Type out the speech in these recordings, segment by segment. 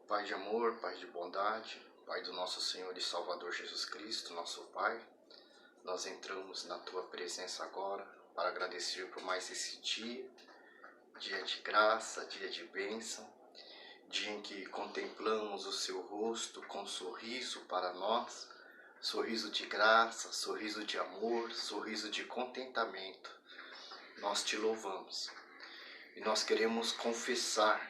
Pai de amor, Pai de bondade, Pai do nosso Senhor e Salvador Jesus Cristo, nosso Pai, nós entramos na Tua presença agora para agradecer por mais esse dia, dia de graça, dia de bênção, dia em que contemplamos o Seu rosto com sorriso para nós, sorriso de graça, sorriso de amor, sorriso de contentamento. Nós Te louvamos e nós queremos confessar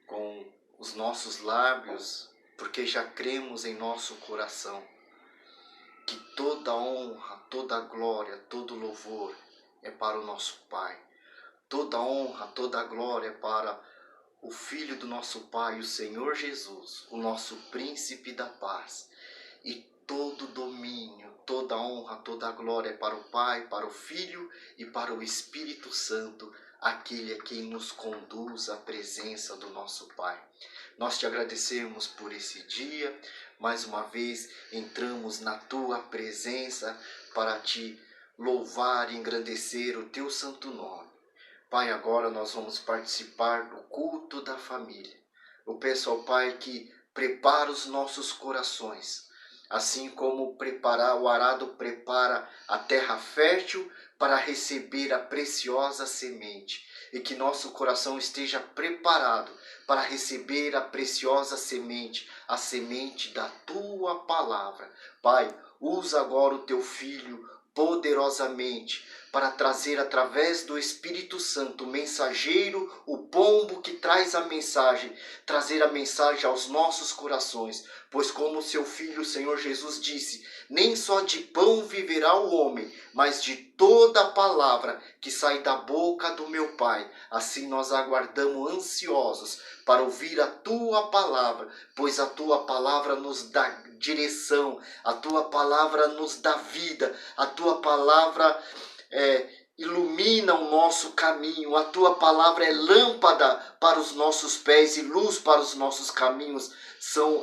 com os nossos lábios, porque já cremos em nosso coração, que toda honra, toda glória, todo louvor é para o nosso Pai. Toda honra, toda glória é para o Filho do nosso Pai, o Senhor Jesus, o nosso Príncipe da Paz. E todo domínio, toda honra, toda glória é para o Pai, para o Filho e para o Espírito Santo, aquele é quem nos conduz à presença do nosso Pai. Nós Te agradecemos por esse dia, mais uma vez entramos na Tua presença para Te louvar e engrandecer o Teu santo nome. Pai, agora nós vamos participar do culto da família. Eu peço ao Pai que prepare os nossos corações, assim como o arado prepara a terra fértil para receber a preciosa semente, e que nosso coração esteja preparado para receber a preciosa semente, a semente da Tua palavra. Pai, usa agora o Teu Filho poderosamente para trazer através do Espírito Santo, o mensageiro, o pombo que traz a mensagem, trazer a mensagem aos nossos corações. Pois como seu Filho, o Senhor Jesus, disse, nem só de pão viverá o homem, mas de toda a palavra que sai da boca do meu Pai. Assim nós aguardamos ansiosos para ouvir a Tua palavra, pois a Tua palavra nos dá direção, a Tua palavra nos dá vida, a Tua palavra ilumina o nosso caminho, a Tua palavra é lâmpada para os nossos pés e luz para os nossos caminhos.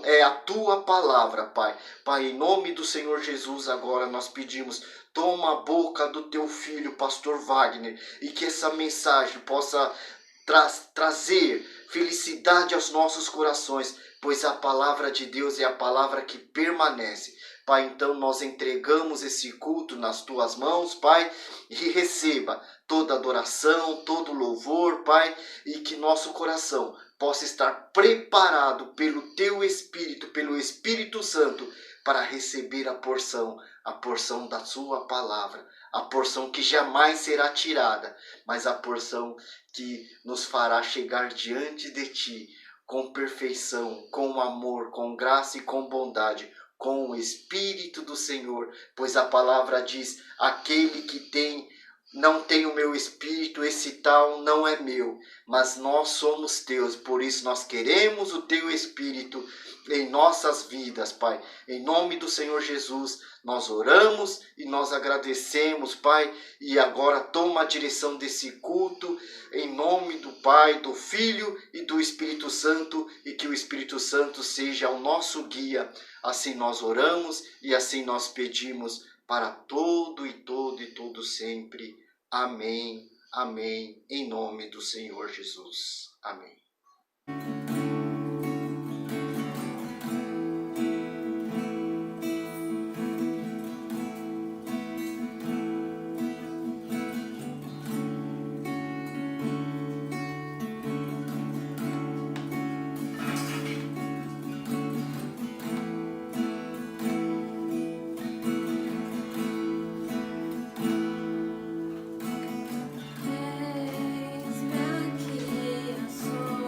É a Tua palavra, Pai. Pai, em nome do Senhor Jesus, agora nós pedimos, toma a boca do Teu Filho, Pastor Wagner, e que essa mensagem possa trazer felicidade aos nossos corações, pois a palavra de Deus é a palavra que permanece. Pai, então nós entregamos esse culto nas Tuas mãos, Pai, e receba toda adoração, todo louvor, Pai, e que nosso coração possa estar preparado pelo Teu Espírito, pelo Espírito Santo, para receber a porção da Sua palavra, a porção que jamais será tirada, mas a porção que nos fará chegar diante de Ti com perfeição, com amor, com graça e com bondade, com o Espírito do Senhor, pois a palavra diz, aquele que não tem o meu Espírito, esse tal não é meu, mas nós somos Teus, por isso nós queremos o Teu Espírito em nossas vidas, Pai. Em nome do Senhor Jesus, nós oramos e nós agradecemos, Pai, e agora toma a direção desse culto, em nome do Pai, do Filho e do Espírito Santo, e que o Espírito Santo seja o nosso guia. Assim nós oramos e assim nós pedimos para todo sempre. Amém, amém, em nome do Senhor Jesus. Amém. Eis-me aqui a sós.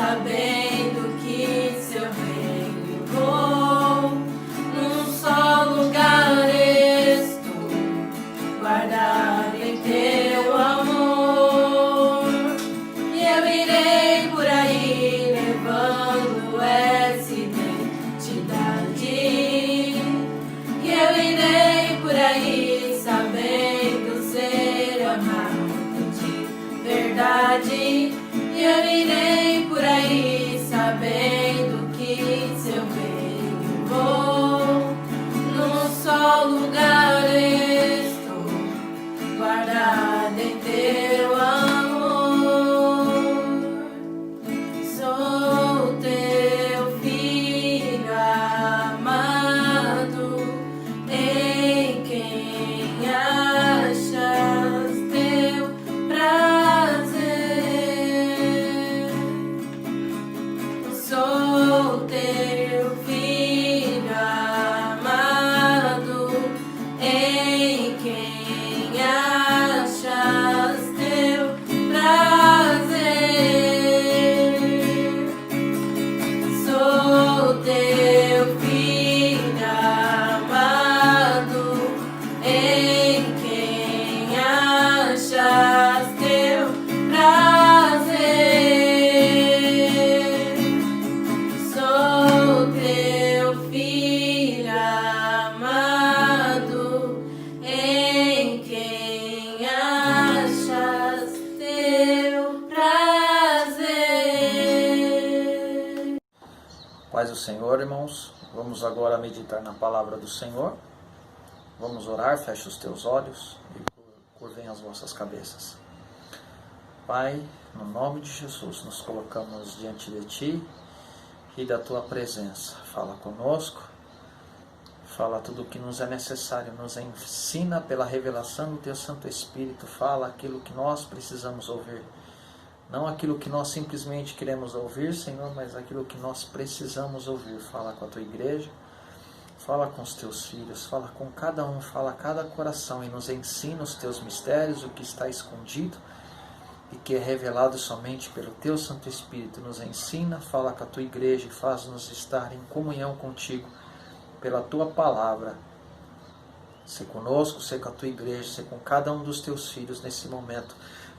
sabendo que seu reino vou, num só lugar estou, guardado em teu amor. E eu irei por aí levando essa identidade. E eu irei por aí sabendo ser amado de verdade. E eu irei por aí sabendo que seu reino vou, num só lugar estou, guardado em teu amor. Sou teu filho amado, em quem achas teu prazer. Sou teu filho amado, em quem achas teu prazer. Sou teu filho amado, em quem achas teu prazer. Sou teu filho amado, em quem achas teu prazer. Paz do Senhor, irmãos. Vamos agora meditar na palavra do Senhor. Vamos orar, feche os teus olhos e curvem as vossas cabeças. Pai, no nome de Jesus, nos colocamos diante de Ti e da Tua presença. Fala conosco, fala tudo o que nos é necessário, nos ensina pela revelação do Teu Santo Espírito, fala aquilo que nós precisamos ouvir. Não aquilo que nós simplesmente queremos ouvir, Senhor, mas aquilo que nós precisamos ouvir. Fala com a Tua igreja, fala com os Teus filhos, fala com cada um, fala a cada coração e nos ensina os Teus mistérios, o que está escondido e que é revelado somente pelo Teu Santo Espírito. Nos ensina, fala com a Tua igreja e faz-nos estar em comunhão contigo pela Tua palavra. Sê conosco, sê com a Tua igreja, sê com cada um dos Teus filhos nesse momento.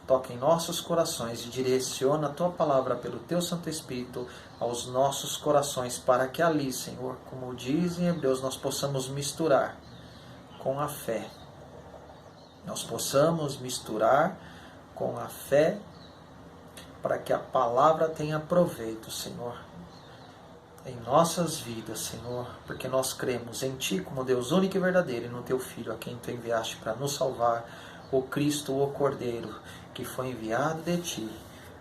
Toca em nossos corações e direciona a Tua palavra pelo Teu Santo Espírito aos nossos corações, para que ali, Senhor, como diz em Hebreus, nós possamos misturar com a fé. Nós possamos misturar com a fé, para que a palavra tenha proveito, Senhor, em nossas vidas, Senhor, porque nós cremos em Ti como Deus único e verdadeiro e no Teu Filho, a quem Tu enviaste para nos salvar, o Cristo, o Cordeiro, que foi enviado de Ti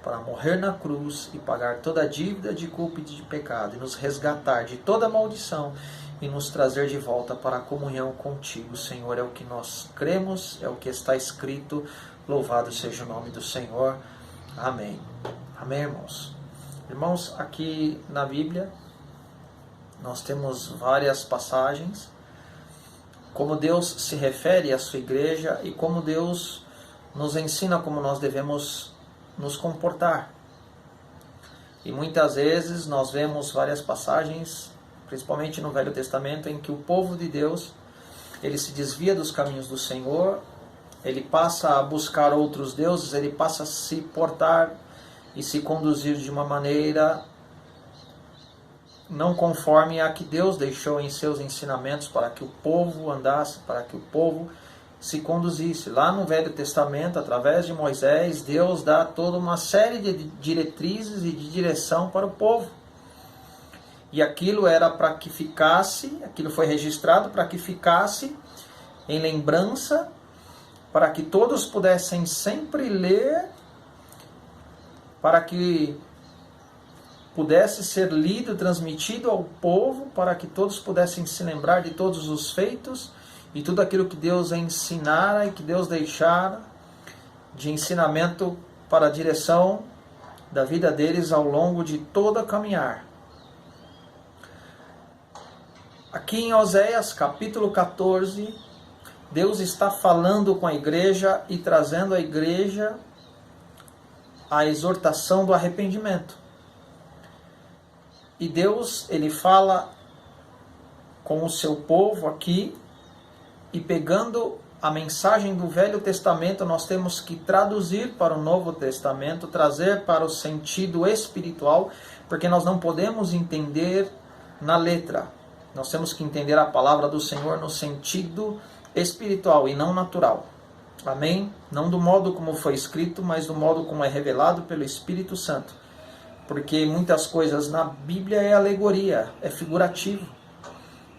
para morrer na cruz e pagar toda a dívida de culpa e de pecado, e nos resgatar de toda maldição e nos trazer de volta para a comunhão contigo, Senhor. É o que nós cremos, é o que está escrito. Louvado seja o nome do Senhor. Amém. Amém, irmãos. Irmãos, aqui na Bíblia nós temos várias passagens, como Deus se refere à sua igreja e como Deus nos ensina como nós devemos nos comportar. E muitas vezes nós vemos várias passagens, principalmente no Velho Testamento, em que o povo de Deus, ele se desvia dos caminhos do Senhor, ele passa a buscar outros deuses, ele passa a se portar e se conduzir de uma maneira não conforme a que Deus deixou em seus ensinamentos para que o povo andasse, para que o povo se conduzisse. Lá no Velho Testamento, através de Moisés, Deus dá toda uma série de diretrizes e de direção para o povo. E aquilo era para que ficasse, aquilo foi registrado para que ficasse em lembrança, para que todos pudessem sempre ler, para que pudesse ser lido, transmitido ao povo, para que todos pudessem se lembrar de todos os feitos e tudo aquilo que Deus ensinara e que Deus deixara de ensinamento para a direção da vida deles ao longo de todo a caminhar. Aqui em Oséias, capítulo 14, Deus está falando com a igreja e trazendo à igreja a exortação do arrependimento. E Deus, ele fala com o seu povo aqui, e pegando a mensagem do Velho Testamento, nós temos que traduzir para o Novo Testamento, trazer para o sentido espiritual, porque nós não podemos entender na letra. Nós temos que entender a palavra do Senhor no sentido espiritual e não natural. Amém? Não do modo como foi escrito, mas do modo como é revelado pelo Espírito Santo. Porque muitas coisas na Bíblia é alegoria, é figurativo.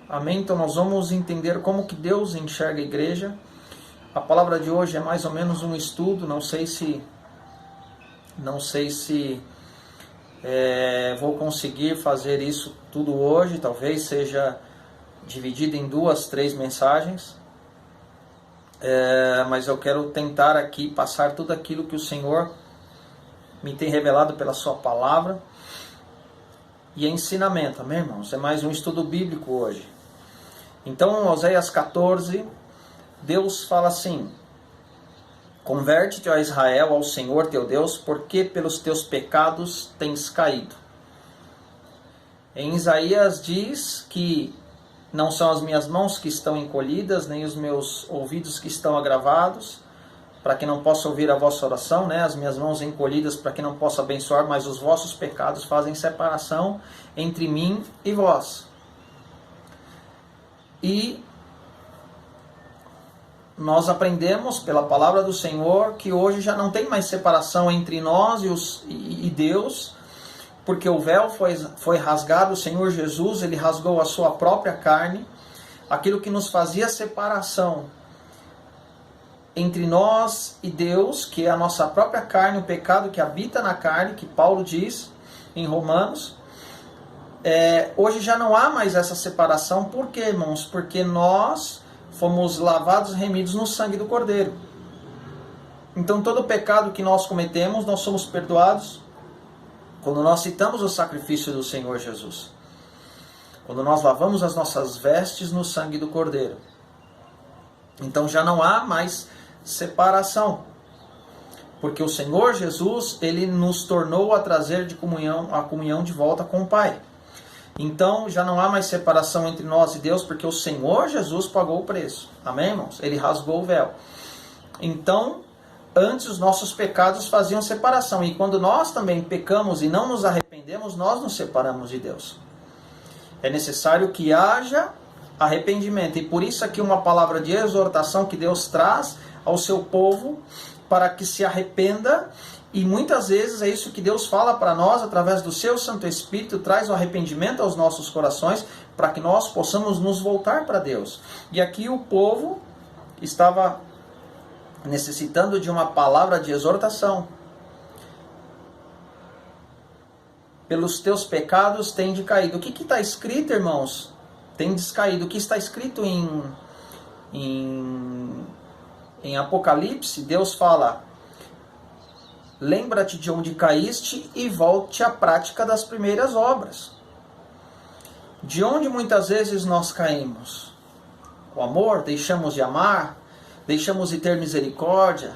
Amém? Então nós vamos entender como que Deus enxerga a igreja. A palavra de hoje é mais ou menos um estudo, não sei se vou conseguir fazer isso tudo hoje, talvez seja dividido em 2, 3 mensagens, mas eu quero tentar aqui passar tudo aquilo que o Senhor me tem revelado pela sua palavra e ensinamento, amém, irmãos? É mais um estudo bíblico hoje. Então, em Oséias 14, Deus fala assim: converte-te, ó Israel, ao Senhor teu Deus, porque pelos teus pecados tens caído. Em Isaías diz que não são as minhas mãos que estão encolhidas, nem os meus ouvidos que estão agravados, para que não possa ouvir a vossa oração, né? As minhas mãos encolhidas para que não possa abençoar, mas os vossos pecados fazem separação entre mim e vós. E nós aprendemos pela palavra do Senhor que hoje já não tem mais separação entre nós e Deus, porque o véu foi rasgado. O Senhor Jesus, ele rasgou a sua própria carne, aquilo que nos fazia separação entre nós e Deus, que é a nossa própria carne, o pecado que habita na carne, que Paulo diz em Romanos. Hoje já não há mais essa separação. Por quê, irmãos? Porque nós fomos lavados e remidos no sangue do Cordeiro. Então todo pecado que nós cometemos, nós somos perdoados quando nós citamos o sacrifício do Senhor Jesus. Quando nós lavamos as nossas vestes no sangue do Cordeiro. Então já não há mais separação. Porque o Senhor Jesus, ele nos tornou a trazer a comunhão de volta com o Pai. Então já não há mais separação entre nós e Deus, porque o Senhor Jesus pagou o preço. Amém, irmãos? Ele rasgou o véu. Então, antes os nossos pecados faziam separação. E quando nós também pecamos e não nos arrependemos, nós nos separamos de Deus. É necessário que haja arrependimento. E por isso aqui uma palavra de exortação que Deus traz ao seu povo para que se arrependa. E muitas vezes é isso que Deus fala para nós através do seu Santo Espírito, traz o arrependimento aos nossos corações para que nós possamos nos voltar para Deus. E aqui o povo estava necessitando de uma palavra de exortação. Pelos teus pecados tem decaído. O que está escrito, irmãos? Tem descaído. O que está escrito em Apocalipse, Deus fala: lembra-te de onde caíste e volte à prática das primeiras obras. De onde muitas vezes nós caímos? O amor, deixamos de amar, deixamos de ter misericórdia.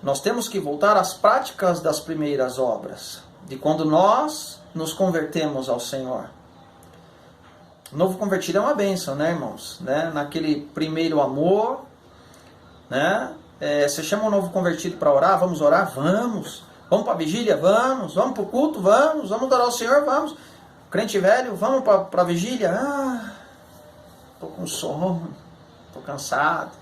Nós temos que voltar às práticas das primeiras obras, de quando nós nos convertemos ao Senhor. O novo convertido é uma bênção, né, irmãos? Naquele primeiro amor, né? Você chama um novo convertido para orar? Vamos orar? Vamos. Vamos para a vigília? Vamos. Vamos para o culto? Vamos. Vamos adorar o Senhor? Vamos. Crente velho? Vamos para a vigília? Estou com sono. Estou cansado.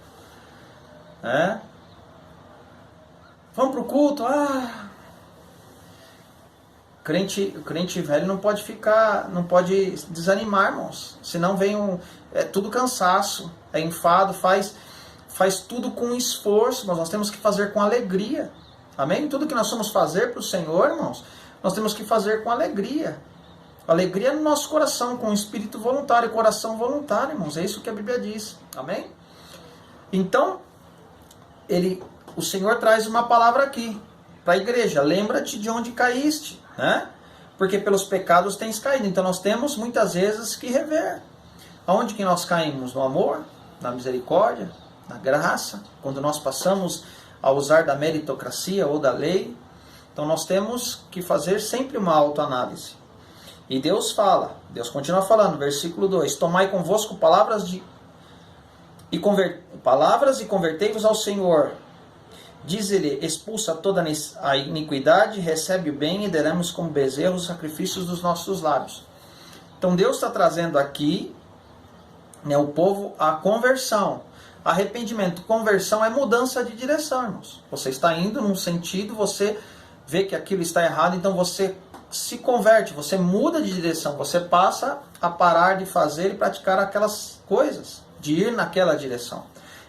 Vamos para o culto? O crente velho não pode desanimar, irmãos. Senão vem tudo cansaço, é enfado, faz tudo com esforço, mas nós temos que fazer com alegria. Amém? Tudo que nós vamos fazer para o Senhor, irmãos, nós temos que fazer com alegria. Alegria no nosso coração, com espírito voluntário, coração voluntário, irmãos. É isso que a Bíblia diz. Amém? Então, o Senhor traz uma palavra aqui para a igreja. Lembra-te de onde caíste, né? Porque pelos pecados tens caído. Então nós temos muitas vezes que rever. Aonde que nós caímos? No amor? Na misericórdia? Na graça? Quando nós passamos a usar da meritocracia ou da lei? Então nós temos que fazer sempre uma autoanálise. E Deus fala, Deus continua falando, versículo 2: tomai convosco palavras e convertei-vos ao Senhor. Diz ele: expulsa toda a iniquidade, recebe o bem e daremos como bezerro os sacrifícios dos nossos lábios. Então Deus está trazendo aqui, né, o povo a conversão. Arrependimento, conversão é mudança de direção, irmãos. Você está indo num sentido, você vê que aquilo está errado, então você se converte, você muda de direção, você passa a parar de fazer e praticar aquelas coisas, de ir naquela direção.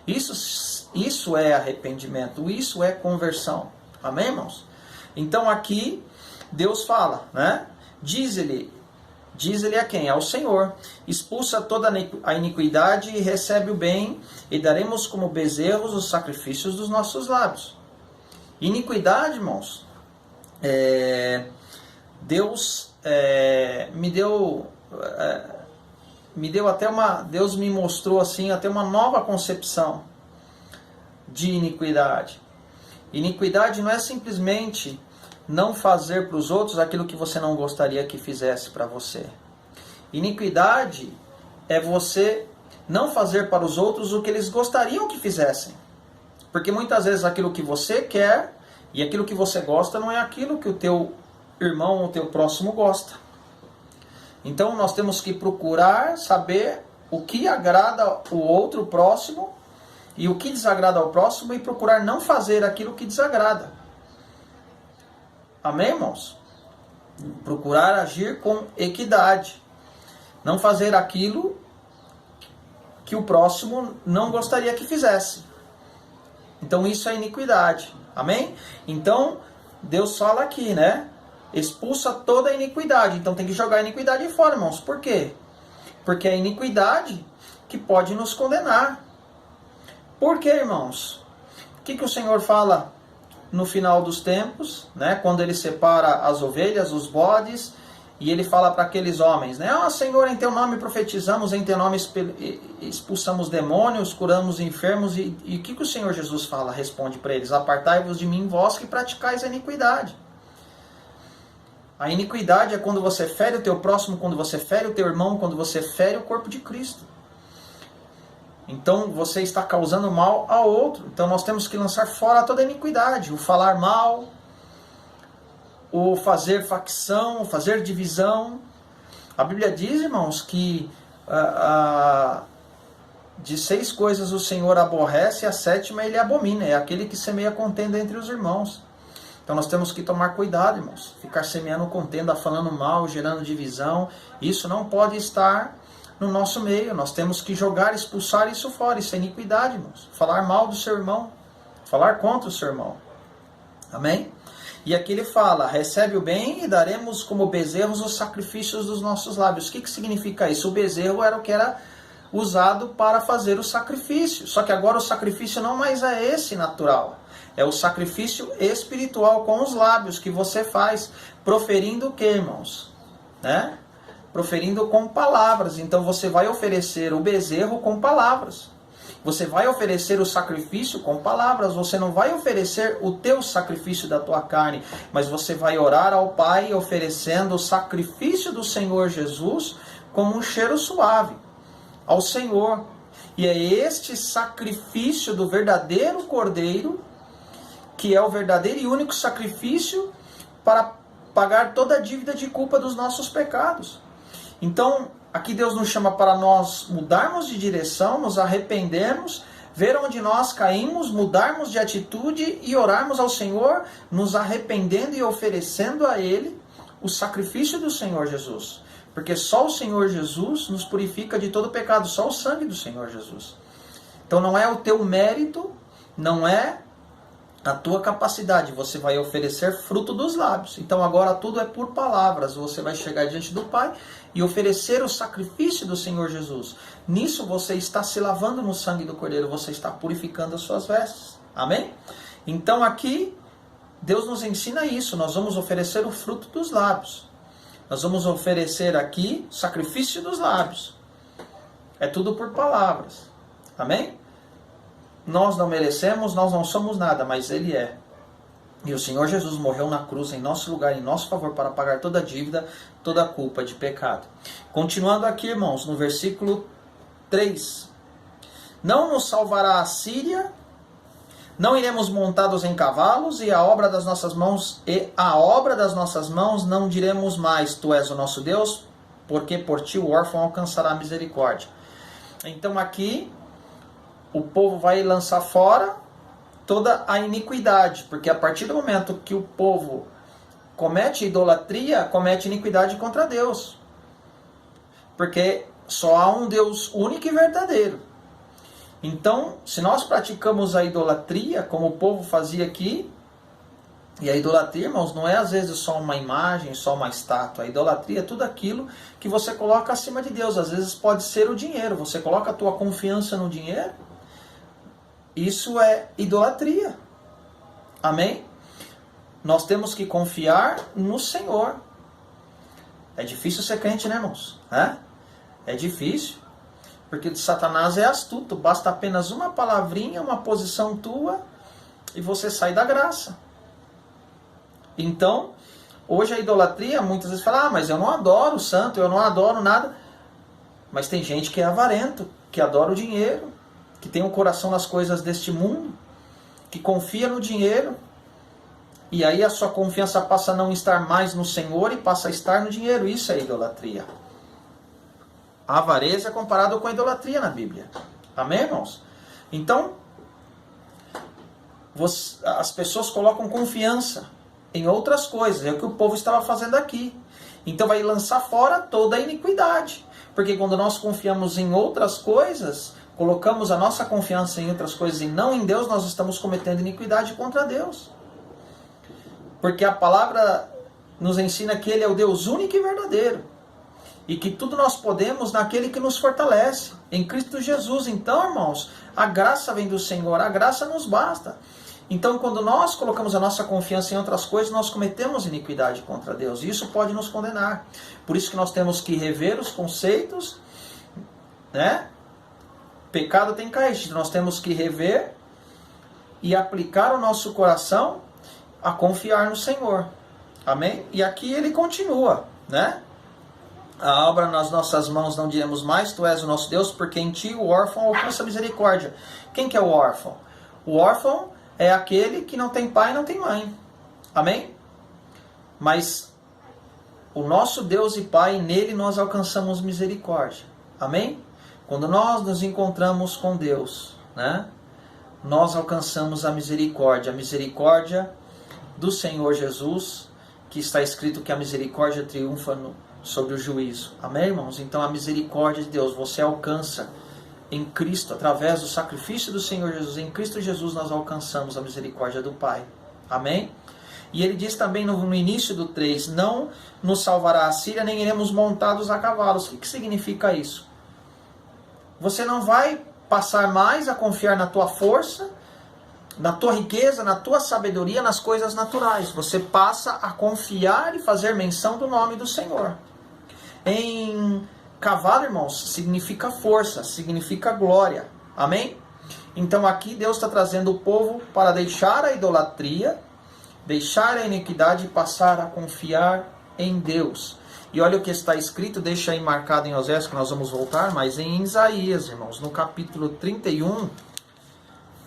Isso é arrependimento, isso é conversão. Amém, irmãos? Então aqui Deus fala, né? Diz-lhe a quem? Ao Senhor: expulsa toda a iniquidade e recebe o bem, e daremos como bezerros os sacrifícios dos nossos lábios. Iniquidade, irmãos, Deus me deu até Deus me mostrou assim até uma nova concepção de iniquidade. Iniquidade não é simplesmente não fazer para os outros aquilo que você não gostaria que fizesse para você. Iniquidade é você não fazer para os outros o que eles gostariam que fizessem. Porque muitas vezes aquilo que você quer e aquilo que você gosta não é aquilo que o teu irmão ou o teu próximo gosta. Então nós temos que procurar saber o que agrada o outro próximo e o que desagrada ao próximo, e procurar não fazer aquilo que desagrada. Amém, irmãos? Procurar agir com equidade. Não fazer aquilo que o próximo não gostaria que fizesse. Então isso é iniquidade. Amém? Então Deus fala aqui, né? Expulsa toda a iniquidade. Então tem que jogar a iniquidade fora, irmãos. Por quê? Porque é a iniquidade que pode nos condenar. Por quê, irmãos? O que o Senhor fala no final dos tempos, né? Quando Ele separa as ovelhas, os bodes, e Ele fala para aqueles homens, né? Senhor, em Teu nome profetizamos, em Teu nome expulsamos demônios, curamos enfermos. E o que o Senhor Jesus fala? Responde para eles: apartai-vos de mim, vós que praticais a iniquidade. A iniquidade é quando você fere o teu próximo, quando você fere o teu irmão, quando você fere o corpo de Cristo. Então você está causando mal ao outro. Então nós temos que lançar fora toda a iniquidade. O falar mal, o fazer facção, o fazer divisão. A Bíblia diz, irmãos, que de 6 coisas o Senhor aborrece, a 7ª Ele abomina. É aquele que semeia contenda entre os irmãos. Então nós temos que tomar cuidado, irmãos. Ficar semeando contenda, falando mal, gerando divisão. Isso não pode estar no nosso meio. Nós temos que jogar, expulsar isso fora. Isso é iniquidade, irmãos. Falar mal do seu irmão. Falar contra o seu irmão. Amém? E aqui ele fala: recebe o bem e daremos como bezerros os sacrifícios dos nossos lábios. O que significa isso? O bezerro era o que era usado para fazer o sacrifício. Só que agora o sacrifício não mais é esse natural. É o sacrifício espiritual com os lábios que você faz. Proferindo o que, irmãos? Né? Proferindo com palavras. Então você vai oferecer o bezerro com palavras. Você vai oferecer o sacrifício com palavras. Você não vai oferecer o teu sacrifício da tua carne, mas você vai orar ao Pai oferecendo o sacrifício do Senhor Jesus como um cheiro suave ao Senhor. E é este sacrifício do verdadeiro Cordeiro, que é o verdadeiro e único sacrifício para pagar toda a dívida de culpa dos nossos pecados. Então, aqui Deus nos chama para nós mudarmos de direção, nos arrependermos, ver onde nós caímos, mudarmos de atitude e orarmos ao Senhor, nos arrependendo e oferecendo a Ele o sacrifício do Senhor Jesus. Porque só o Senhor Jesus nos purifica de todo pecado, só o sangue do Senhor Jesus. Então não é o teu mérito, não é a tua capacidade, você vai oferecer fruto dos lábios. Então agora tudo é por palavras. Você vai chegar diante do Pai e oferecer o sacrifício do Senhor Jesus. Nisso você está se lavando no sangue do Cordeiro, você está purificando as suas vestes. Amém? Então aqui Deus nos ensina isso. Nós vamos oferecer o fruto dos lábios. Nós vamos oferecer aqui o sacrifício dos lábios. É tudo por palavras. Amém? Nós não merecemos, nós não somos nada, mas Ele é. E o Senhor Jesus morreu na cruz em nosso lugar, em nosso favor, para pagar toda a dívida, toda a culpa de pecado. Continuando aqui, irmãos, no versículo 3. Não nos salvará a Síria, não iremos montados em cavalos, e a obra das nossas mãos não diremos mais, tu és o nosso Deus, porque por ti o órfão alcançará misericórdia. Então aqui o povo vai lançar fora toda a iniquidade, porque a partir do momento que o povo comete idolatria, comete iniquidade contra Deus. Porque só há um Deus único e verdadeiro. Então, se nós praticamos a idolatria, como o povo fazia aqui, e a idolatria, irmãos, não é às vezes só uma imagem, só uma estátua. A idolatria é tudo aquilo que você coloca acima de Deus. Às vezes pode ser o dinheiro. Você coloca a tua confiança no dinheiro. Isso é idolatria. Amém? Nós temos que confiar no Senhor. É difícil ser crente, né, irmãos? É difícil. Porque Satanás é astuto. Basta apenas uma palavrinha, uma posição tua, e você sai da graça. Então, hoje a idolatria, muitas vezes fala, mas eu não adoro o santo, eu não adoro nada. Mas tem gente que é avarento, que adora o dinheiro, que tem um coração nas coisas deste mundo, que confia no dinheiro, e aí a sua confiança passa a não estar mais no Senhor e passa a estar no dinheiro. Isso é idolatria. A avareza é comparado com a idolatria na Bíblia. Amém, irmãos? Então, as pessoas colocam confiança em outras coisas. É o que o povo estava fazendo aqui. Então vai lançar fora toda a iniquidade. Porque quando nós confiamos em outras coisas, colocamos a nossa confiança em outras coisas e não em Deus, nós estamos cometendo iniquidade contra Deus. Porque a palavra nos ensina que Ele é o Deus único e verdadeiro. E que tudo nós podemos naquele que nos fortalece, em Cristo Jesus. Então, irmãos, a graça vem do Senhor, a graça nos basta. Então, quando nós colocamos a nossa confiança em outras coisas, nós cometemos iniquidade contra Deus. E isso pode nos condenar. Por isso que nós temos que rever os conceitos, né? Pecado tem caído. Nós temos que rever e aplicar o nosso coração a confiar no Senhor. Amém? E aqui ele continua, né? A obra nas nossas mãos não diremos mais, tu és o nosso Deus, porque em ti o órfão alcança misericórdia. Quem que é o órfão? O órfão é aquele que não tem pai e não tem mãe. Amém? Mas o nosso Deus e Pai, nele nós alcançamos misericórdia. Amém? Quando nós nos encontramos com Deus, né, nós alcançamos a misericórdia do Senhor Jesus, que está escrito que a misericórdia triunfa sobre o juízo. Amém, irmãos? Então a misericórdia de Deus você alcança em Cristo, através do sacrifício do Senhor Jesus. Em Cristo Jesus nós alcançamos a misericórdia do Pai. Amém? E ele diz também no início do 3, não nos salvará a Síria, nem iremos montados a cavalos. O que significa isso? Você não vai passar mais a confiar na tua força, na tua riqueza, na tua sabedoria, nas coisas naturais. Você passa a confiar e fazer menção do nome do Senhor. Em cavalo, irmãos, significa força, significa glória. Amém? Então aqui Deus está trazendo o povo para deixar a idolatria, deixar a iniquidade e passar a confiar em Deus. E olha o que está escrito, deixa aí marcado em Osés, que nós vamos voltar, mas em Isaías, irmãos, no capítulo 31,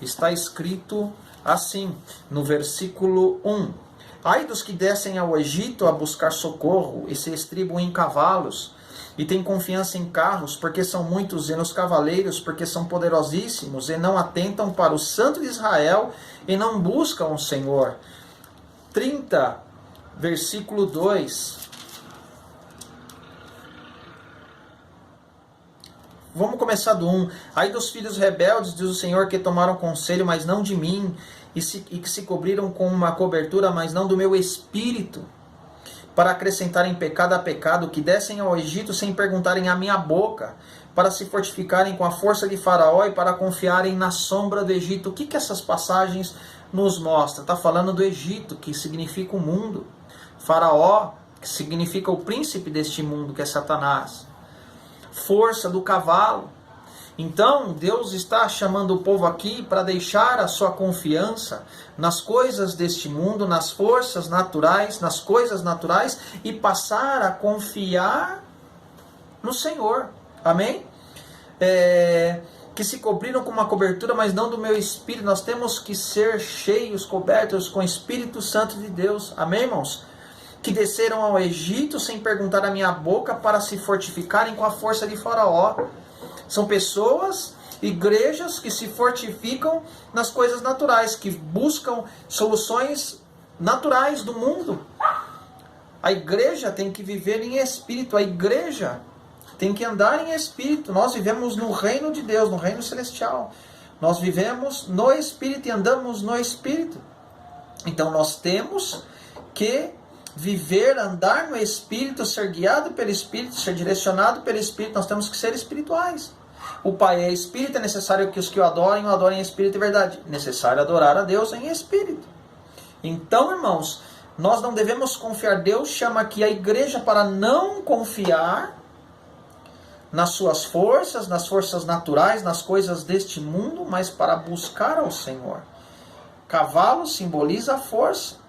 está escrito assim, no versículo 1. Ai dos que descem ao Egito a buscar socorro e se estribam em cavalos, e têm confiança em carros, porque são muitos, e nos cavaleiros, porque são poderosíssimos, e não atentam para o Santo de Israel, e não buscam o Senhor. 30, versículo 2. Vamos começar do 1. Ai dos filhos rebeldes, diz o Senhor, que tomaram conselho, mas não de mim, e que se cobriram com uma cobertura, mas não do meu espírito, para acrescentarem pecado a pecado, que descem ao Egito sem perguntarem à minha boca, para se fortificarem com a força de Faraó e para confiarem na sombra do Egito. O que essas passagens nos mostram? Está falando do Egito, que significa o mundo. Faraó, que significa o príncipe deste mundo, que é Satanás. Força do cavalo. Então, Deus está chamando o povo aqui para deixar a sua confiança nas coisas deste mundo, nas forças naturais, nas coisas naturais, e passar a confiar no Senhor. Amém? Que se cobriram com uma cobertura, mas não do meu espírito. Nós temos que ser cheios, cobertos com o Espírito Santo de Deus. Amém, irmãos? Que desceram ao Egito sem perguntar a minha boca para se fortificarem com a força de Faraó. São pessoas, igrejas que se fortificam nas coisas naturais, que buscam soluções naturais do mundo. A igreja tem que viver em espírito, a igreja tem que andar em espírito. Nós vivemos no reino de Deus, no reino celestial. Nós vivemos no espírito e andamos no espírito. Então nós temos que viver, andar no Espírito, ser guiado pelo Espírito, ser direcionado pelo Espírito. Nós temos que ser espirituais. O Pai é Espírito, é necessário que os que o adorem em Espírito e verdade. É necessário adorar a Deus em Espírito. Então, irmãos, nós não devemos confiar. Deus chama aqui a igreja para não confiar nas suas forças, nas forças naturais, nas coisas deste mundo, mas para buscar ao Senhor. Cavalo simboliza a força.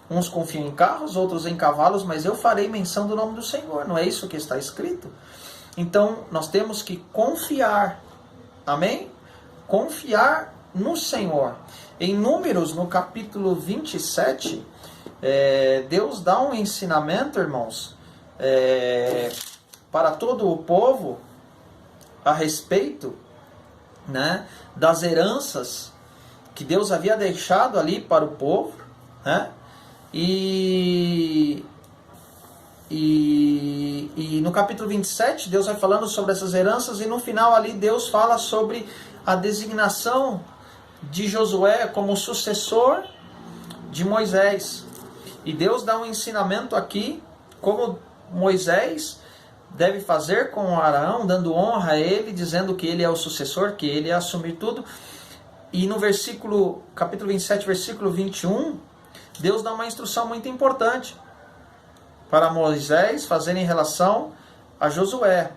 Uns confiam em carros, outros em cavalos, mas eu farei menção do nome do Senhor. Não é isso que está escrito? Então, nós temos que confiar. Amém? Confiar no Senhor. Em Números, no capítulo 27, Deus dá um ensinamento, irmãos, para todo o povo a respeito, né, das heranças que Deus havia deixado ali para o povo, né? E no capítulo 27, Deus vai falando sobre essas heranças, e no final ali Deus fala sobre a designação de Josué como sucessor de Moisés. E Deus dá um ensinamento aqui, como Moisés deve fazer com Arão, dando honra a ele, dizendo que ele é o sucessor, que ele ia assumir tudo. E no capítulo 27, versículo 21, Deus dá uma instrução muito importante para Moisés fazer em relação a Josué.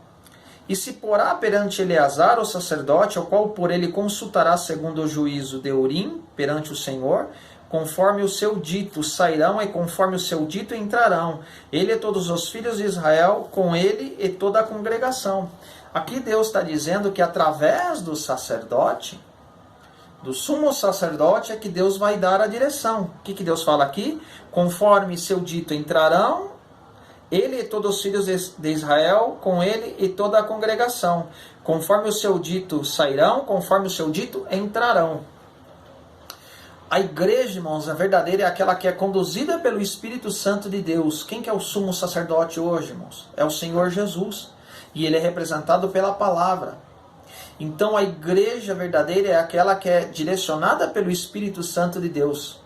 E se porá perante Eleazar, o sacerdote, ao qual por ele consultará segundo o juízo de Urim, perante o Senhor, conforme o seu dito sairão e conforme o seu dito entrarão. Ele e todos os filhos de Israel, com ele e toda a congregação. Aqui Deus está dizendo que através do sacerdote, do sumo sacerdote, é que Deus vai dar a direção. O que Deus fala aqui? Conforme seu dito entrarão, ele e todos os filhos de Israel, com ele e toda a congregação. Conforme o seu dito sairão, conforme o seu dito entrarão. A igreja, irmãos, a verdadeira é aquela que é conduzida pelo Espírito Santo de Deus. Quem que é o sumo sacerdote hoje, irmãos? É o Senhor Jesus. E ele é representado pela palavra. Então a igreja verdadeira é aquela que é direcionada pelo Espírito Santo de Deus.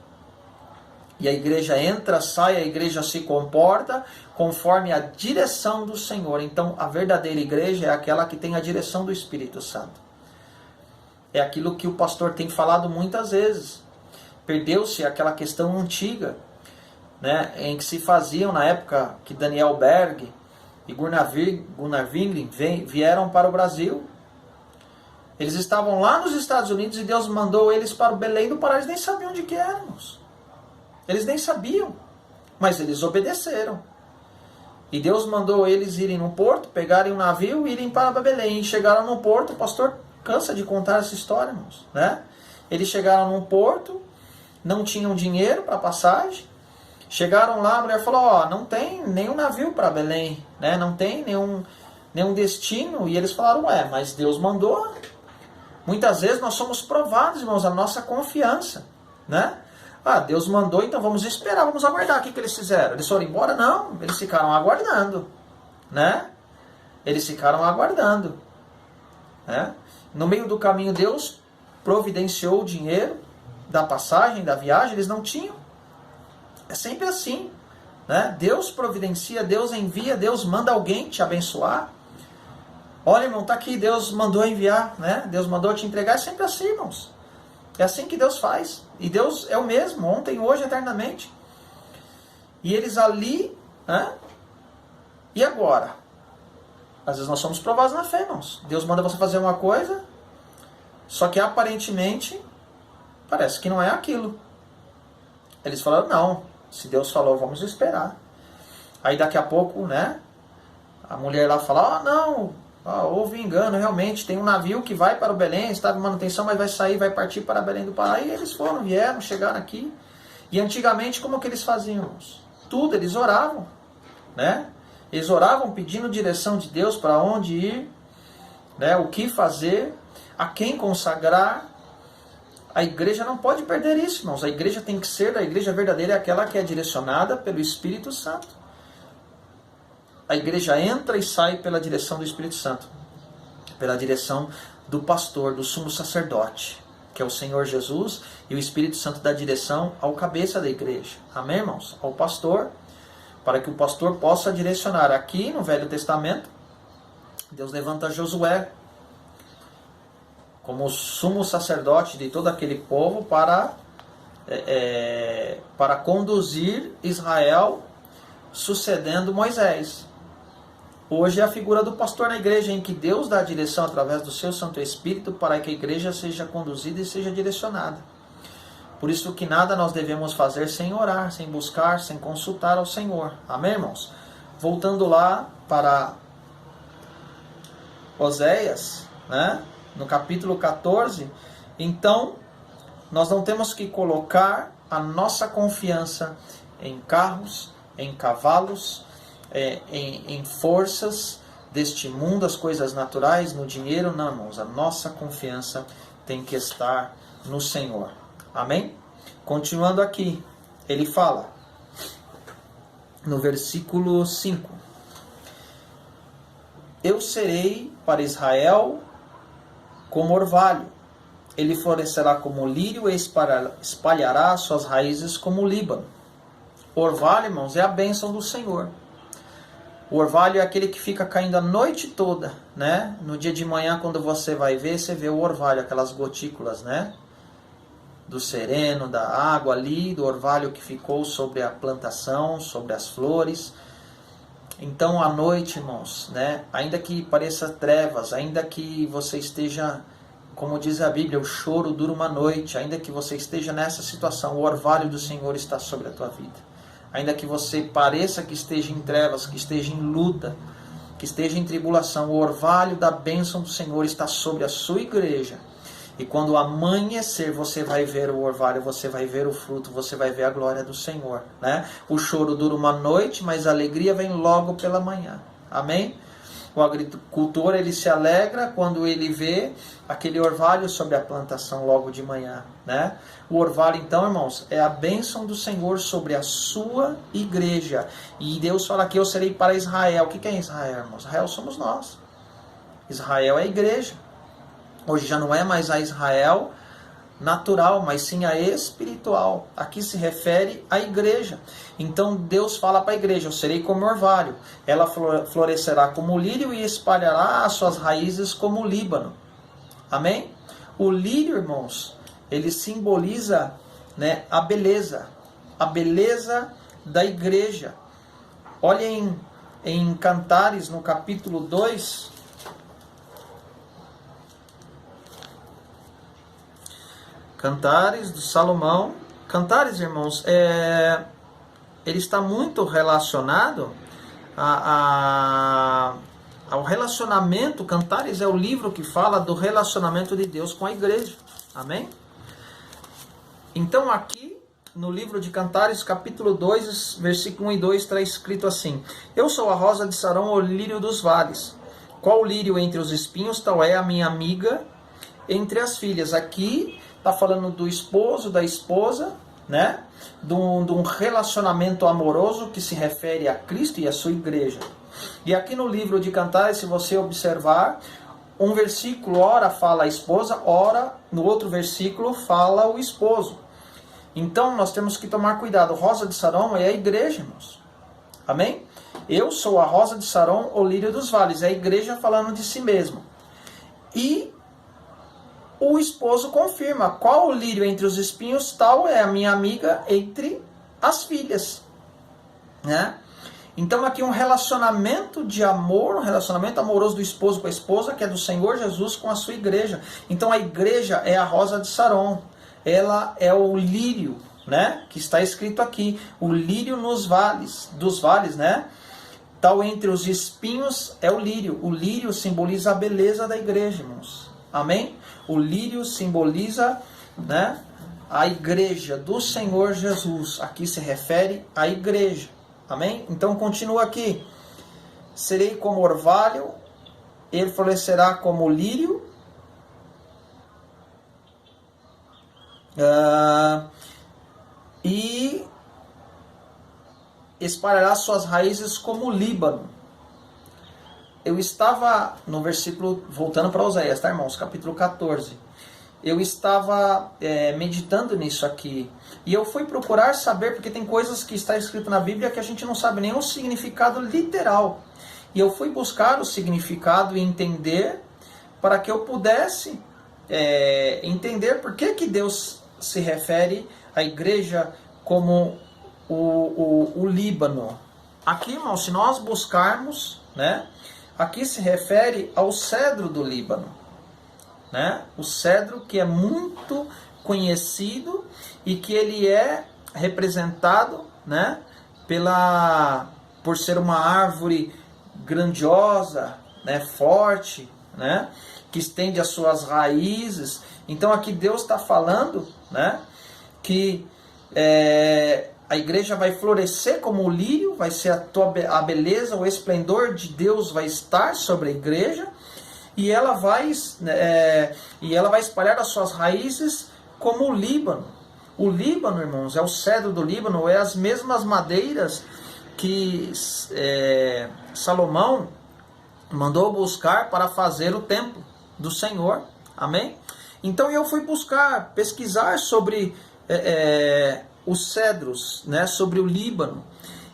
E a igreja entra, sai, a igreja se comporta conforme a direção do Senhor. Então a verdadeira igreja é aquela que tem a direção do Espírito Santo. É aquilo que o pastor tem falado muitas vezes. Perdeu-se aquela questão antiga, né, em que se faziam na época que Daniel Berg e Gunnar Wingren vieram para o Brasil. Eles estavam lá nos Estados Unidos e Deus mandou eles para o Belém do Pará. Eles nem sabiam onde que éramos. Eles nem sabiam, mas eles obedeceram. E Deus mandou eles irem no porto, pegarem um navio e irem para Belém. E chegaram no porto, o pastor cansa de contar essa história, irmãos, né? Eles chegaram no porto, não tinham dinheiro para passagem. Chegaram lá, a mulher falou, não tem nenhum navio para Belém, né? Não tem nenhum destino. E eles falaram, mas Deus mandou. Muitas vezes nós somos provados, irmãos, a nossa confiança, né? Deus mandou, então vamos esperar, vamos aguardar. O que eles fizeram? Eles foram embora? Não, eles ficaram aguardando, né? Eles ficaram aguardando, né? No meio do caminho, Deus providenciou o dinheiro da passagem, da viagem. Eles não tinham. É sempre assim, né? Deus providencia, Deus envia, Deus manda alguém te abençoar. Olha, irmão, tá aqui, Deus mandou enviar, né? Deus mandou te entregar. É sempre assim, irmãos. É assim que Deus faz. E Deus é o mesmo, ontem, hoje, eternamente. E eles ali, né? E agora? Às vezes nós somos provados na fé, irmãos. Deus manda você fazer uma coisa, só que aparentemente parece que não é aquilo. Eles falaram, não, se Deus falou, vamos esperar. Aí daqui a pouco, né, a mulher lá fala, não, houve engano, realmente, tem um navio que vai para o Belém, está em manutenção, mas vai sair, vai partir para Belém do Pará. E eles vieram, chegaram aqui. E antigamente, como que eles faziam, irmãos? Tudo, eles oravam, né? Eles oravam pedindo direção de Deus para onde ir, né, o que fazer, a quem consagrar. A igreja não pode perder isso, irmãos. A igreja tem que ser, a igreja verdadeira é aquela que é direcionada pelo Espírito Santo. A igreja entra e sai pela direção do Espírito Santo, pela direção do pastor, do sumo sacerdote, que é o Senhor Jesus, e o Espírito Santo dá direção ao cabeça da igreja. Amém, irmãos? Ao pastor, para que o pastor possa direcionar. Aqui no Velho Testamento, Deus levanta Josué como sumo sacerdote de todo aquele povo para conduzir Israel sucedendo Moisés. Hoje é a figura do pastor na igreja, em que Deus dá a direção através do seu Santo Espírito para que a igreja seja conduzida e seja direcionada. Por isso que nada nós devemos fazer sem orar, sem buscar, sem consultar ao Senhor. Amém, irmãos? Voltando lá para Oséias, né? No capítulo 14, então nós não temos que colocar a nossa confiança em carros, em cavalos, em forças deste mundo, as coisas naturais, no dinheiro. Não, irmãos, a nossa confiança tem que estar no Senhor. Amém? Continuando aqui, ele fala no versículo 5: eu serei para Israel como orvalho, ele florescerá como lírio e espalhará suas raízes como o Líbano. Orvalho, irmãos, é a bênção do Senhor. O orvalho é aquele que fica caindo a noite toda, né? No dia de manhã, quando você vai ver, você vê o orvalho, aquelas gotículas, né? Do sereno, da água ali, do orvalho que ficou sobre a plantação, sobre as flores. Então, à noite, irmãos, né? Ainda que pareça trevas, ainda que você esteja, como diz a Bíblia, o choro dura uma noite, ainda que você esteja nessa situação, o orvalho do Senhor está sobre a tua vida. Ainda que você pareça que esteja em trevas, que esteja em luta, que esteja em tribulação, o orvalho da bênção do Senhor está sobre a sua igreja. E quando amanhecer, você vai ver o orvalho, você vai ver o fruto, você vai ver a glória do Senhor, né? O choro dura uma noite, mas a alegria vem logo pela manhã. Amém? O agricultor, ele se alegra quando ele vê aquele orvalho sobre a plantação logo de manhã, né? O orvalho, então, irmãos, é a bênção do Senhor sobre a sua igreja. E Deus fala que eu serei para Israel. O que é Israel, irmãos? Israel somos nós. Israel é a igreja. Hoje já não é mais a Israel natural, mas sim a espiritual. Aqui se refere à igreja. Então Deus fala para a igreja: eu serei como orvalho, ela florescerá como o lírio e espalhará as suas raízes como o Líbano. Amém? O lírio, irmãos, ele simboliza, né, a beleza da igreja. Olhem em Cantares, no capítulo 2, Cantares do Salomão. Cantares, irmãos, ele está muito relacionado ao relacionamento. Cantares é o livro que fala do relacionamento de Deus com a igreja. Amém? Então aqui no livro de Cantares, capítulo 2, versículo 1 e 2, está escrito assim: eu sou a rosa de Sarão, o lírio dos vales. Qual lírio entre os espinhos, tal é a minha amiga entre as filhas. Aqui está falando do esposo, da esposa, né? De um relacionamento amoroso que se refere a Cristo e a sua igreja. E aqui no livro de Cantares, se você observar, um versículo ora fala a esposa, ora no outro versículo fala o esposo. Então nós temos que tomar cuidado. Rosa de Sarão é a igreja, irmãos. Amém? Eu sou a rosa de Sarão, o lírio dos vales. É a igreja falando de si mesmo. E o esposo confirma: qual o lírio entre os espinhos, tal é a minha amiga entre as filhas, né? Então aqui um relacionamento de amor, um relacionamento amoroso do esposo com a esposa, que é do Senhor Jesus com a sua igreja. Então a igreja é a rosa de Saron, ela é o lírio, né, que está escrito aqui, o lírio nos vales, dos vales, né? Tal entre os espinhos é o lírio simboliza a beleza da igreja, irmãos. Amém? O lírio simboliza, né, a igreja do Senhor Jesus. Aqui se refere à igreja. Amém? Então continua aqui. Serei como orvalho, ele florescerá como lírio. E espalhará suas raízes como o Líbano. Eu estava no versículo, voltando para Oséias, tá, irmãos? Capítulo 14. Eu estava meditando nisso aqui. E eu fui procurar saber, porque tem coisas que está escrito na Bíblia que a gente não sabe nem o significado literal. E eu fui buscar o significado e entender, para que eu pudesse entender por que Deus se refere à igreja como o Líbano. Aqui, irmãos, se nós buscarmos, né, aqui se refere ao cedro do Líbano, né? O cedro que é muito conhecido e que ele é representado, né, por ser uma árvore grandiosa, né, forte, né, que estende as suas raízes. Então aqui Deus está falando, né, que a igreja vai florescer como o lírio, vai ser a beleza, o esplendor de Deus vai estar sobre a igreja, e ela vai espalhar as suas raízes como o Líbano. O Líbano, irmãos, é o cedro do Líbano, é as mesmas madeiras que Salomão mandou buscar para fazer o templo do Senhor. Amém? Então eu fui pesquisar sobre os cedros, né, sobre o Líbano.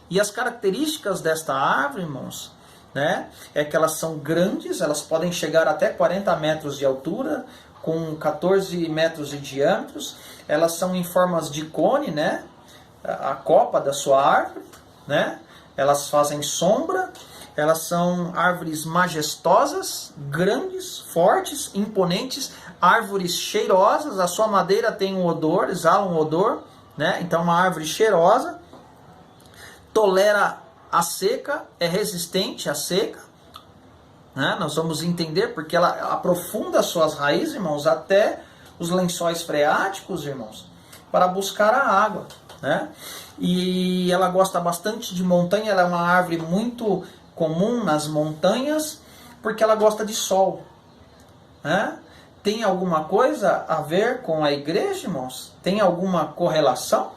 E as características desta árvore, irmãos, né, é que elas são grandes, elas podem chegar até 40 metros de altura, com 14 metros de diâmetro. Elas são em formas de cone, né, a copa da sua árvore, né, elas fazem sombra, elas são árvores majestosas, grandes, fortes, imponentes, árvores cheirosas, a sua madeira tem um odor, exala um odor, né? Então uma árvore cheirosa, tolera a seca, é resistente à seca, né? Nós vamos entender porque ela aprofunda suas raízes, irmãos, até os lençóis freáticos, irmãos, para buscar a água, né? E ela gosta bastante de montanha, ela é uma árvore muito comum nas montanhas, porque ela gosta de sol, né? Tem alguma coisa a ver com a igreja, irmãos? Tem alguma correlação?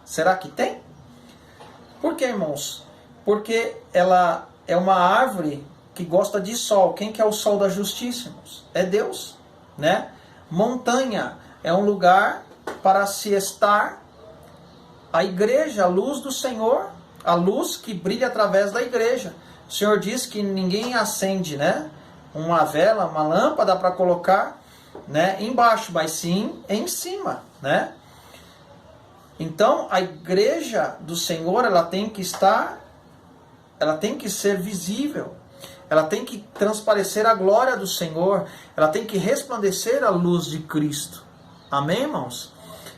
Será que tem? Por que, irmãos? Porque ela é uma árvore que gosta de sol. Quem que é o sol da justiça, irmãos? É Deus, né? Montanha é um lugar para se estar. A igreja, a luz do Senhor, a luz que brilha através da igreja. O Senhor diz que ninguém acende, né, uma vela, uma lâmpada para colocar, né, embaixo, mas sim em cima, né? Então a igreja do Senhor, ela tem que ser visível, ela tem que transparecer a glória do Senhor, ela tem que resplandecer a luz de Cristo. Amém, irmãos?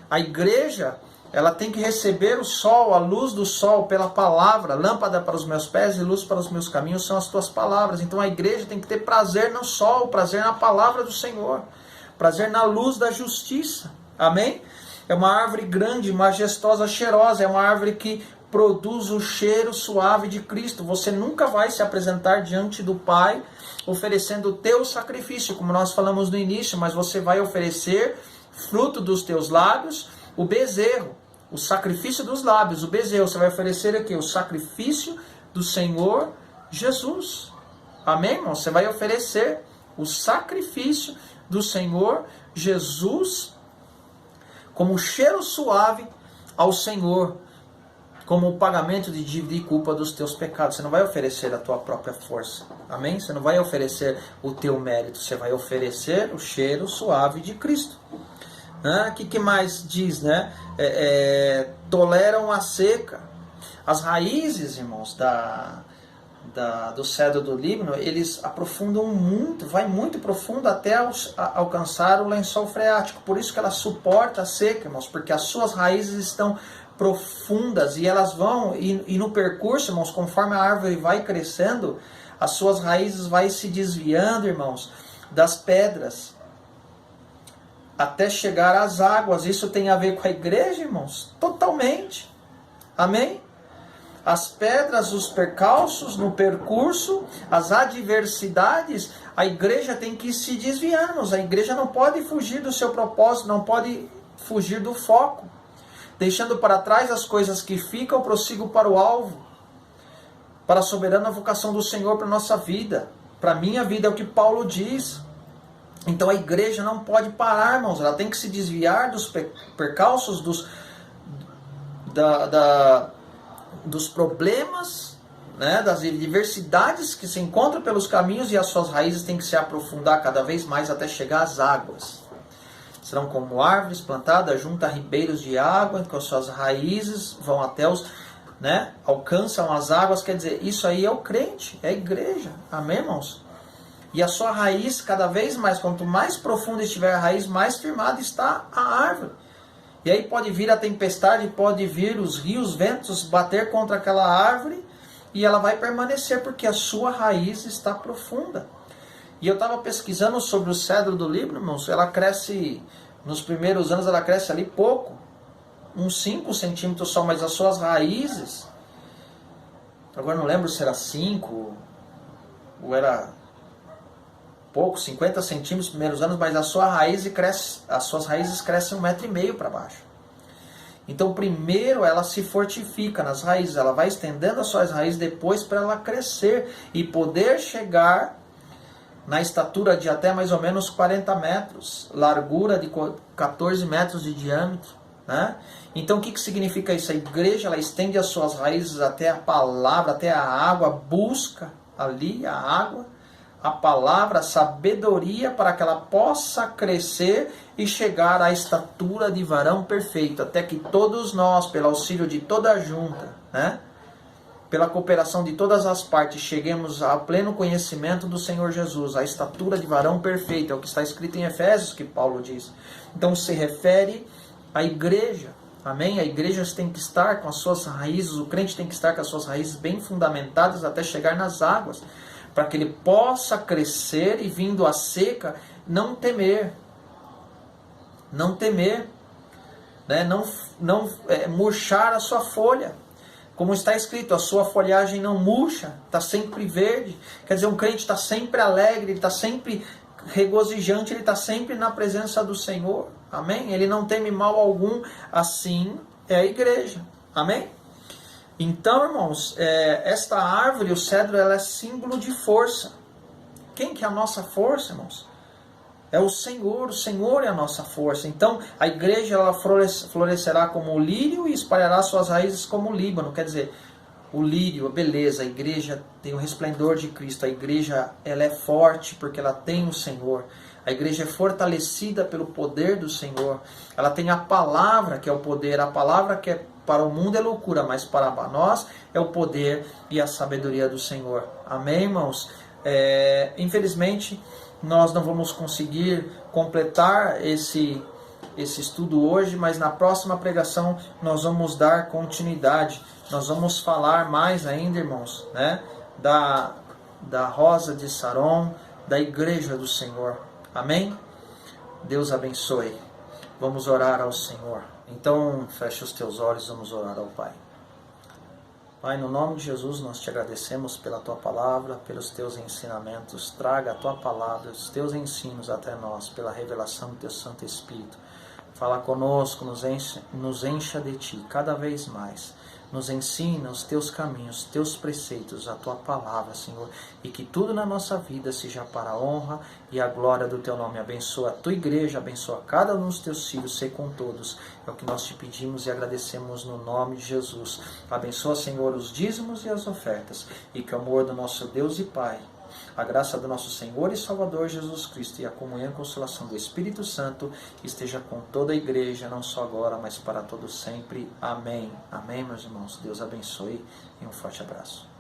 A igreja, ela tem que receber o sol, a luz do sol pela palavra. Lâmpada para os meus pés e luz para os meus caminhos são as tuas palavras. Então a igreja tem que ter prazer no sol, prazer na palavra do Senhor, prazer na luz da justiça. Amém? É uma árvore grande, majestosa, cheirosa. É uma árvore que produz o cheiro suave de Cristo. Você nunca vai se apresentar diante do Pai oferecendo o teu sacrifício, como nós falamos no início, mas você vai oferecer fruto dos teus lábios, o bezerro, o sacrifício dos lábios, o bezerro. Você vai oferecer aqui o sacrifício do Senhor Jesus. Amém, irmão? Você vai oferecer o sacrifício do Senhor Jesus como cheiro suave ao Senhor, como o pagamento de dívida e culpa dos teus pecados. Você não vai oferecer a tua própria força. Amém? Você não vai oferecer o teu mérito. Você vai oferecer o cheiro suave de Cristo. O que mais diz, né? Toleram a seca. As raízes, irmãos, do cedro do Líbano, eles aprofundam muito, vai muito profundo até alcançar o lençol freático. Por isso que ela suporta a seca, irmãos, porque as suas raízes estão profundas e elas vão, e no percurso, irmãos, conforme a árvore vai crescendo, as suas raízes vai se desviando, irmãos, das pedras, até chegar às águas. Isso tem a ver com a igreja, irmãos? Totalmente. Amém? As pedras, os percalços no percurso, as adversidades, a igreja tem que se desviar, irmãos. A igreja não pode fugir do seu propósito, não pode fugir do foco. Deixando para trás as coisas que ficam, prossigo para o alvo, para a soberana vocação do Senhor para a nossa vida, para a minha vida, é o que Paulo diz. Então a igreja não pode parar, irmãos, ela tem que se desviar dos percalços, dos problemas, né, das adversidades que se encontram pelos caminhos, e as suas raízes têm que se aprofundar cada vez mais até chegar às águas. Serão como árvores plantadas junto a ribeiros de água, com as suas raízes vão até alcançam as águas. Quer dizer, isso aí é o crente, é a igreja. Amém, irmãos? E a sua raiz, cada vez mais, quanto mais profunda estiver a raiz, mais firmada está a árvore. E aí pode vir a tempestade, pode vir os rios, ventos, bater contra aquela árvore, e ela vai permanecer, porque a sua raiz está profunda. E eu estava pesquisando sobre o cedro do Líbano, irmãos. Ela cresce, nos primeiros anos ela cresce ali pouco, uns 5 centímetros só, mas as suas raízes, agora não lembro se era 5 ou era pouco, 50 centímetros nos primeiros anos, mas as suas raízes crescem 1,5 metro para baixo. Então primeiro ela se fortifica nas raízes, ela vai estendendo as suas raízes depois para ela crescer e poder chegar na estatura de até mais ou menos 40 metros, largura de 14 metros de diâmetro, né? Então o que significa isso? A igreja, ela estende as suas raízes até a palavra, até a água, busca ali a água, a palavra, a sabedoria, para que ela possa crescer e chegar à estatura de varão perfeito, até que todos nós, pelo auxílio de toda a junta, né, pela cooperação de todas as partes, cheguemos ao pleno conhecimento do Senhor Jesus, a estatura de varão perfeito, é o que está escrito em Efésios, que Paulo diz. Então se refere à igreja, amém? A igreja tem que estar com as suas raízes, o crente tem que estar com as suas raízes bem fundamentadas até chegar nas águas, para que ele possa crescer e, vindo a seca, não temer, né? não murchar a sua folha. Como está escrito, a sua folhagem não murcha, está sempre verde. Quer dizer, um crente está sempre alegre, ele está sempre regozijante, ele está sempre na presença do Senhor. Amém? Ele não teme mal algum, assim é a igreja. Amém? Então, irmãos, esta árvore, o cedro, ela é símbolo de força. Quem que é a nossa força, irmãos? É o Senhor é a nossa força. Então, a igreja, ela florescerá como o lírio e espalhará suas raízes como o Líbano. Quer dizer, o lírio, a beleza, a igreja tem o resplendor de Cristo. A igreja, ela é forte porque ela tem o Senhor. A igreja é fortalecida pelo poder do Senhor. Ela tem a palavra, que é o poder. A palavra que é para o mundo é loucura, mas para nós é o poder e a sabedoria do Senhor. Amém, irmãos? Infelizmente, nós não vamos conseguir completar esse estudo hoje, mas na próxima pregação nós vamos dar continuidade. Nós vamos falar mais ainda, irmãos, né, da rosa de Saron, da igreja do Senhor. Amém? Deus abençoe. Vamos orar ao Senhor. Então, fecha os teus olhos, vamos orar ao Pai. Pai, no nome de Jesus, nós te agradecemos pela Tua Palavra, pelos Teus ensinamentos. Traga a Tua Palavra, os Teus ensinos até nós, pela revelação do Teu Santo Espírito. Fala conosco, nos encha de Ti cada vez mais. Nos ensina os Teus caminhos, os Teus preceitos, a Tua Palavra, Senhor. E que tudo na nossa vida seja para a honra e a glória do Teu nome. Abençoa a Tua igreja, abençoa cada um dos Teus filhos, sei com todos. É o que nós te pedimos e agradecemos no nome de Jesus. Abençoa, Senhor, os dízimos e as ofertas. E que o amor do nosso Deus e Pai, A graça do nosso Senhor e Salvador Jesus Cristo e a comunhão e consolação do Espírito Santo esteja com toda a igreja, não só agora, mas para todo sempre. Amém. Amém, meus irmãos. Deus abençoe e um forte abraço.